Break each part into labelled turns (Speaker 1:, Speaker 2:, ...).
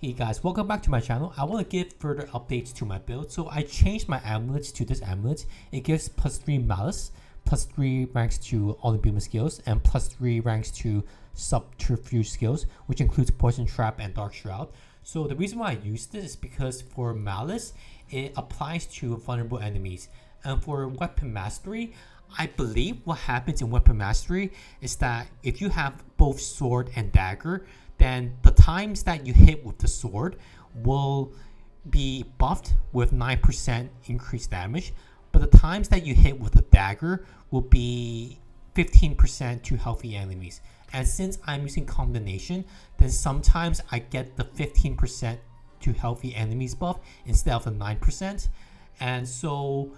Speaker 1: Hey guys, welcome back to my channel. I want to give further updates to my build. So I changed my amulets to this amulet. It gives +3 malice, +3 ranks to all imbuement skills, and +3 ranks to subterfuge skills, which includes poison trap and dark shroud. So the reason why I use this is because for malice, it applies to vulnerable enemies. And for weapon mastery, I believe what happens in weapon mastery is that if you have both sword and dagger, then the times that you hit with the sword will be buffed with 9% increased damage, but the times that you hit with a dagger will be 15% to healthy enemies. And since I'm using combination, then sometimes I get the 15% to healthy enemies buff instead of the 9%. And so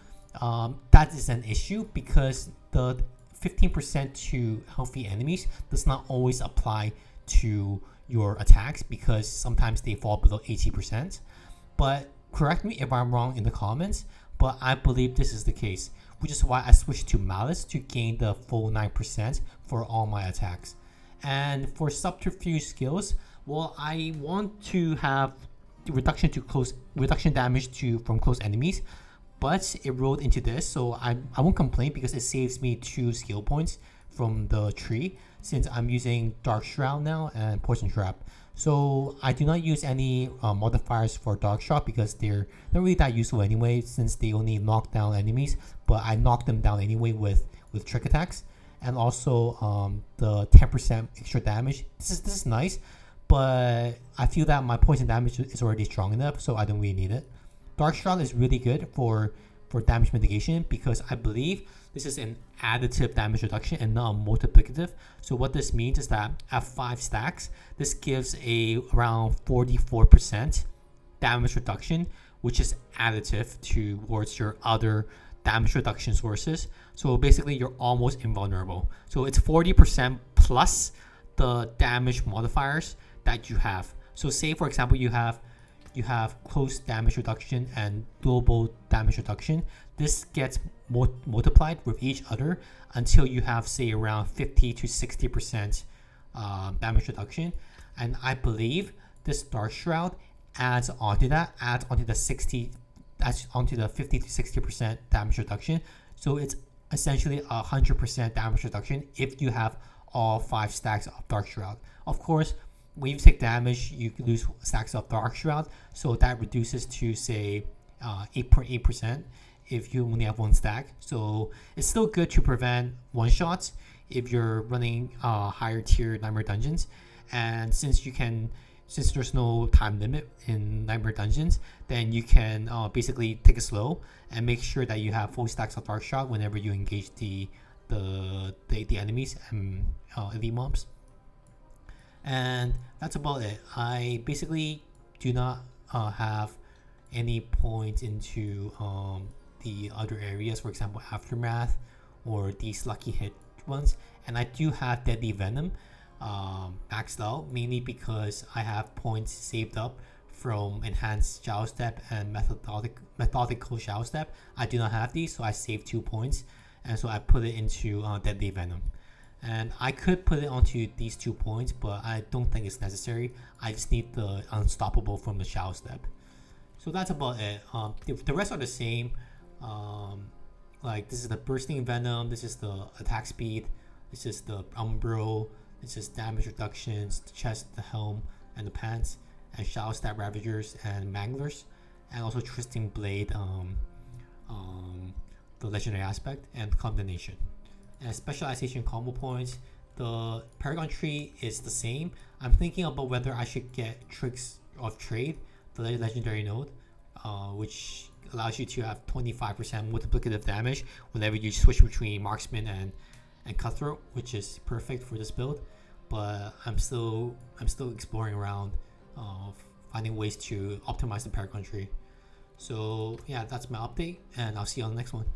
Speaker 1: that is an issue because the 15% to healthy enemies does not always apply to your attacks because sometimes they fall below 80%. But correct me if I'm wrong in the comments, but I believe this is the case, which is why I switched to Malice to gain the full 9% for all my attacks. And for subterfuge skills, well, I want to have reduction damage from close enemies, but it rolled into this, so I won't complain because it saves me 2 skill points from the tree since I'm using Dark Shroud now and Poison Trap. So I do not use any modifiers for Dark Shroud because they're not really that useful anyway since they only knock down enemies, but I knock them down anyway with trick attacks. And also the 10% extra damage. This is nice, but I feel that my poison damage is already strong enough, so I don't really need it. Dark Shroud is really good for damage mitigation because I believe this is an additive damage reduction and not a multiplicative. So what this means is that at 5 stacks, this gives around 44% damage reduction, which is additive towards your other damage reduction sources. So basically you're almost invulnerable. So it's 40% plus the damage modifiers that you have. So say for example you have close damage reduction and global damage reduction. This gets multiplied with each other until you have say around 50 to 60% damage reduction. And I believe this Dark Shroud adds onto the 50 to 60% damage reduction. So it's essentially 100% damage reduction if you have all 5 stacks of Dark Shroud. Of course, when you take damage, you lose stacks of Dark Shroud, so that reduces to say 8.8% if you only have 1 stack. So it's still good to prevent one-shots if you're running higher tier Nightmare Dungeons. And since there's no time limit in Nightmare Dungeons, then you can basically take it slow and make sure that you have full stacks of Dark Shroud whenever you engage the enemies and elite mobs. And that's about it. I basically do not have any points into the other areas, for example Aftermath or these lucky hit ones, and I do have Deadly Venom maxed out, mainly because I have points saved up from Enhanced Shadow Step and Methodical Shadow Step. I do not have these, so I saved 2 points, and so I put it into Deadly Venom. And I could put it onto these 2 points, but I don't think it's necessary. I just need the Unstoppable from the Shadow Step. So that's about it. The rest are the same. Like this is the Bursting Venom, this is the attack speed, this is the Umbro, this is damage reductions, the chest, the helm, and the pants, and Shadow Step Ravagers and Manglers, and also Twisting Blade, the legendary aspect, and combination. And specialization combo points, the Paragon tree is the same. I'm thinking about whether I should get Tricks of Trade, the legendary node, which allows you to have 25% multiplicative damage whenever you switch between Marksman and Cutthroat, which is perfect for this build. But I'm still exploring around finding ways to optimize the Paragon tree. So yeah, that's my update, and I'll see you on the next one.